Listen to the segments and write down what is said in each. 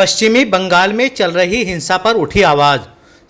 पश्चिमी बंगाल में चल रही हिंसा पर उठी आवाज।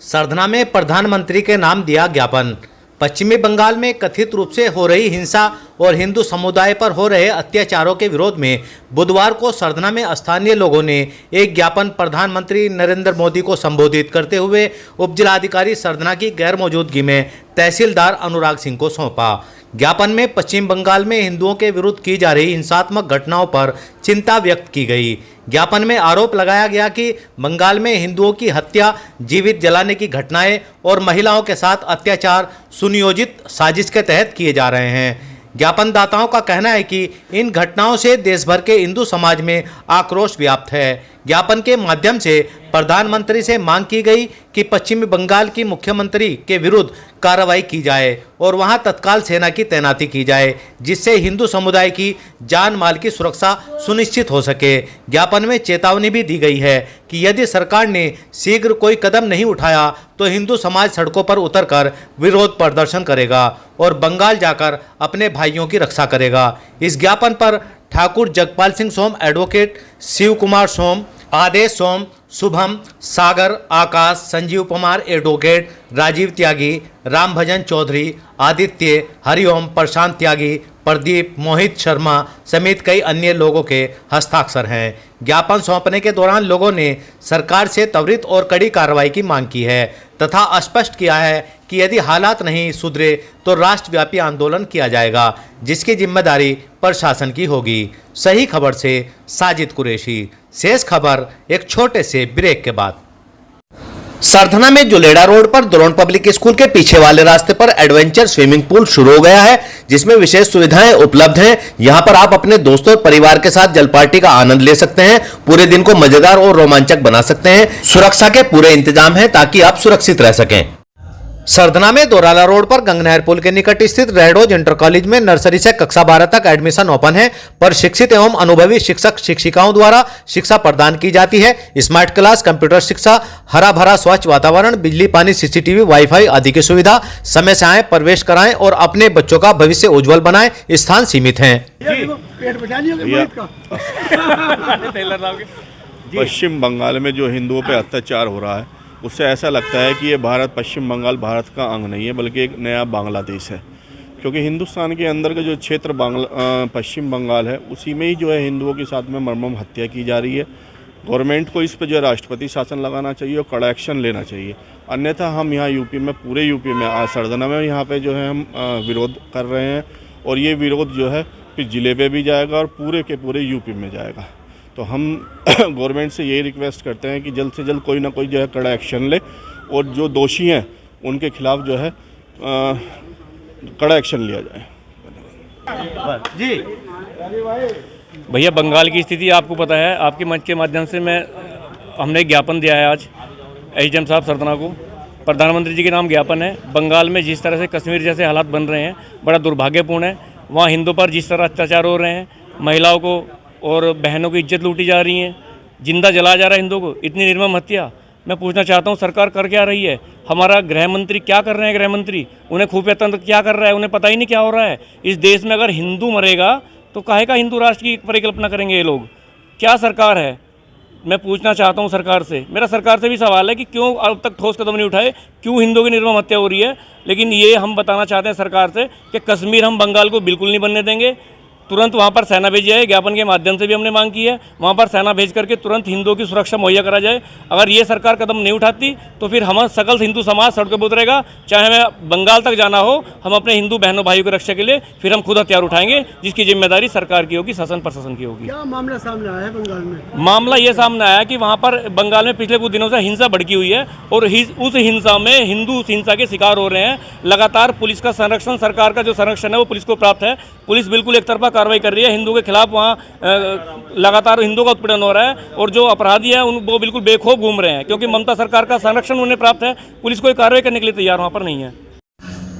सरधना में प्रधानमंत्री के नाम दिया ज्ञापन। पश्चिमी बंगाल में कथित रूप से हो रही हिंसा और हिंदू समुदाय पर हो रहे अत्याचारों के विरोध में बुधवार को सरधना में स्थानीय लोगों ने एक ज्ञापन प्रधानमंत्री नरेंद्र मोदी को संबोधित करते हुए उपजिलाधिकारी सरधना की गैर मौजूदगी में तहसीलदार अनुराग सिंह को सौंपा। ज्ञापन में पश्चिम बंगाल में हिंदुओं के विरुद्ध की जा रही हिंसात्मक घटनाओं पर चिंता व्यक्त की गई। ज्ञापन में आरोप लगाया गया कि बंगाल में हिंदुओं की हत्या, जीवित जलाने की घटनाएं और महिलाओं के साथ अत्याचार सुनियोजित साजिश के तहत किए जा रहे हैं। ज्ञापनदाताओं का कहना है कि इन घटनाओं से देश भर के हिंदू समाज में आक्रोश व्याप्त है। ज्ञापन के माध्यम से प्रधानमंत्री से मांग की गई कि पश्चिमी बंगाल की मुख्यमंत्री के विरुद्ध कार्रवाई की जाए और वहां तत्काल सेना की तैनाती की जाए, जिससे हिंदू समुदाय की जान माल की सुरक्षा सुनिश्चित हो सके। ज्ञापन में चेतावनी भी दी गई है कि यदि सरकार ने शीघ्र कोई कदम नहीं उठाया तो हिंदू समाज सड़कों पर उतरकर विरोध प्रदर्शन करेगा और बंगाल जाकर अपने भाइयों की रक्षा करेगा। इस ज्ञापन पर ठाकुर जगपाल सिंह सोम, एडवोकेट शिव कुमार सोम, आदेश सोम, शुभम, सागर, आकाश, संजीव कुमार एडवोकेट, राजीव त्यागी, राम भजन चौधरी, आदित्य, हरिओम, प्रशांत त्यागी, प्रदीप, मोहित शर्मा समेत कई अन्य लोगों के हस्ताक्षर हैं। ज्ञापन सौंपने के दौरान लोगों ने सरकार से त्वरित और कड़ी कार्रवाई की मांग की है तथा स्पष्ट किया है कि यदि हालात नहीं सुधरे तो राष्ट्रव्यापी आंदोलन किया जाएगा, जिसकी जिम्मेदारी प्रशासन की होगी। सही खबर से साजिद कुरैशी। शेष खबर एक छोटे से ब्रेक के बाद। सरधना में जुलेड़ा रोड पर द्रोण पब्लिक स्कूल के पीछे वाले रास्ते पर एडवेंचर स्विमिंग पूल शुरू हो गया है, जिसमें विशेष सुविधाएं उपलब्ध हैं। यहां पर आप अपने दोस्तों और परिवार के साथ जल पार्टी का आनंद ले सकते हैं, पूरे दिन को मजेदार और रोमांचक बना सकते हैं। सुरक्षा के पूरे इंतजाम हैं ताकि आप सुरक्षित रह सकें। सरधना में दोराला रोड पर गंगनहर पुल के निकट स्थित रेड रोज इंटर कॉलेज में नर्सरी से कक्षा 12 तक एडमिशन ओपन है। प्रशिक्षित एवं अनुभवी शिक्षक शिक्षिकाओं द्वारा शिक्षा प्रदान की जाती है। स्मार्ट क्लास, कंप्यूटर शिक्षा, हरा भरा स्वच्छ वातावरण, बिजली पानी, सीसीटीवी, वाईफाई आदि की सुविधा। समय से आए, प्रवेश कराएं और अपने बच्चों का भविष्य उज्जवल बनाएं। स्थान सीमित है। पश्चिम बंगाल में जो हिंदुओं पे अत्याचार हो रहा है, उससे ऐसा लगता है कि ये पश्चिम बंगाल भारत का अंग नहीं है, बल्कि एक नया बांग्लादेश है। क्योंकि हिंदुस्तान के अंदर का जो क्षेत्र पश्चिम बंगाल है, उसी में ही जो है हिंदुओं के साथ में मर्मम हत्या की जा रही है। गवर्नमेंट को इस पर जो है राष्ट्रपति शासन लगाना चाहिए और कड़ा एक्शन लेना चाहिए। अन्यथा हम यहाँ यूपी में, पूरे यूपी में, आज सरधना में यहाँ पे जो है हम विरोध कर रहे हैं और ये विरोध जो है फिर ज़िले पे भी जाएगा और पूरे के पूरे यूपी में जाएगा। तो हम गवर्नमेंट से यही रिक्वेस्ट करते हैं कि जल्द से जल्द कोई ना कोई जो है कड़ा एक्शन ले और जो दोषी हैं उनके खिलाफ जो है कड़ा एक्शन लिया जाए। जी भैया, बंगाल की स्थिति आपको पता है। आपके मंच के माध्यम से हमने ज्ञापन दिया है आज एचएम साहब सरधना को। प्रधानमंत्री जी के नाम ज्ञापन है। बंगाल में जिस तरह से कश्मीर जैसे हालात बन रहे हैं, बड़ा दुर्भाग्यपूर्ण है। वहाँ हिंदुओं पर जिस तरह अत्याचार हो रहे हैं, महिलाओं को और बहनों की इज्जत लूटी जा रही है, जिंदा जलाया जा रहा है हिंदुओं को, इतनी निर्मम हत्या। मैं पूछना चाहता हूँ, सरकार कर क्या रही है? हमारा गृह मंत्री क्या कर रहे हैं? गृह मंत्री उन्हें खुफिया तंत्र क्या कर रहा है? उन्हें पता ही नहीं क्या हो रहा है। इस देश में अगर हिंदू मरेगा तो काहे का हिंदू राष्ट्र की परिकल्पना करेंगे ये लोग? क्या सरकार है? मैं पूछना चाहता हूँ सरकार से। मेरा सरकार से भी सवाल है कि क्यों अब तक ठोस कदम नहीं उठाए, क्यों हिंदुओं की निर्मम हत्या हो रही है। लेकिन ये हम बताना चाहते हैं सरकार से कि कश्मीर हम बंगाल को बिल्कुल नहीं बनने देंगे। तुरंत वहाँ पर सेना भेजी जाए। ज्ञापन के माध्यम से भी हमने मांग की है, वहाँ पर सेना भेज करके तुरंत हिंदुओं की सुरक्षा मुहैया करा जाए। अगर ये सरकार कदम नहीं उठाती तो फिर हम सकल हिंदू समाज सड़कों पर उतरेगा। चाहे हमें बंगाल तक जाना हो, हम अपने हिंदू बहनों भाइयों की रक्षा के लिए फिर हम खुद हथियार उठाएंगे, जिसकी जिम्मेदारी सरकार की होगी, शासन प्रशासन की होगी। क्या मामला सामने आया है बंगाल में? मामला ये सामने आया कि वहाँ पर बंगाल में पिछले कुछ दिनों से हिंसा भड़की हुई है और उस हिंसा में हिंदू हिंसा के शिकार हो रहे हैं। लगातार पुलिस का संरक्षण, सरकार का जो संरक्षण है वो पुलिस को प्राप्त है। पुलिस बिल्कुल एक तरफा कार्रवाई कर रही है। हिंदू के खिलाफ वहाँ लगातार हिंदुओं का उत्पीड़न हो रहा है और जो अपराधी हैं वो बिल्कुल बेखौफ घूम रहे हैं, क्योंकि ममता सरकार का संरक्षण उन्हें प्राप्त है। पुलिस कोई कार्रवाई करने के लिए तैयार वहाँ पर नहीं है।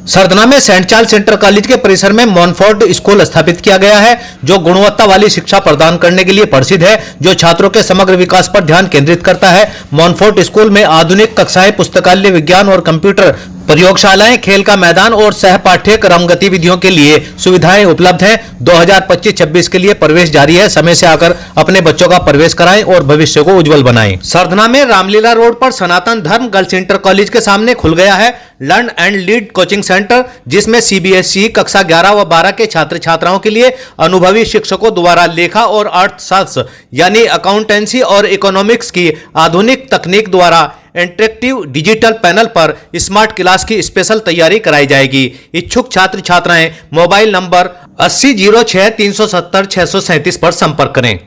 सरधना में सेंट चार्ल्स इंटर कॉलेज के परिसर में मॉनफोर्ट स्कूल स्थापित किया गया है, जो गुणवत्ता वाली शिक्षा प्रदान करने के लिए प्रसिद्ध है, जो छात्रों के समग्र विकास पर ध्यान केंद्रित करता है। मॉनफोर्ट स्कूल में आधुनिक कक्षाएं, पुस्तकालय, विज्ञान और कंप्यूटर प्रयोगशालाएं, खेल का मैदान और सह पाठ्यक्रम गतिविधियों के लिए सुविधाएं उपलब्ध हैं। 2025-26 के लिए प्रवेश जारी है। समय से आकर अपने बच्चों का प्रवेश कराएं और भविष्य को उज्जवल बनाएं। सरधना में रामलीला रोड पर सनातन धर्म गर्ल्स इंटर कॉलेज के सामने खुल गया है learn and lead coaching centre, जिसमें CBSE कक्षा 11 व 12 के छात्र छात्राओं के लिए अनुभवी शिक्षकों द्वारा लेखा और अर्थशास्त्र यानी अकाउंटेंसी और इकोनॉमिक्स की आधुनिक तकनीक द्वारा इंटरेक्टिव डिजिटल पैनल पर स्मार्ट क्लास की स्पेशल तैयारी कराई जाएगी। इच्छुक छात्र छात्राएं मोबाइल नंबर 8006-370-637 पर संपर्क करें।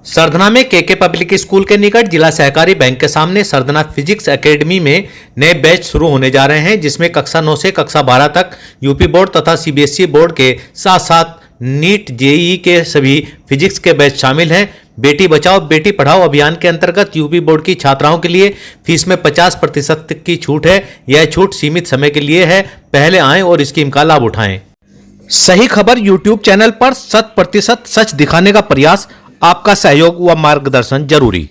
सरधना में केके पब्लिक स्कूल के निकट जिला सहकारी बैंक के सामने सरधना फिजिक्स एकेडमी में नए बैच शुरू होने जा रहे हैं, जिसमें कक्षा 9 से कक्षा 12 तक यूपी बोर्ड तथा CBSE बोर्ड के साथ साथ नीट JEE के सभी फिजिक्स के बैच शामिल हैं। बेटी बचाओ बेटी पढ़ाओ अभियान के अंतर्गत यूपी बोर्ड की छात्राओं के लिए फीस में 50% की छूट है। यह छूट सीमित समय के लिए है। पहले आएं और स्कीम का लाभ उठाएं। सही खबर यूट्यूब चैनल पर 100% सच दिखाने का प्रयास, आपका सहयोग व मार्गदर्शन जरूरी।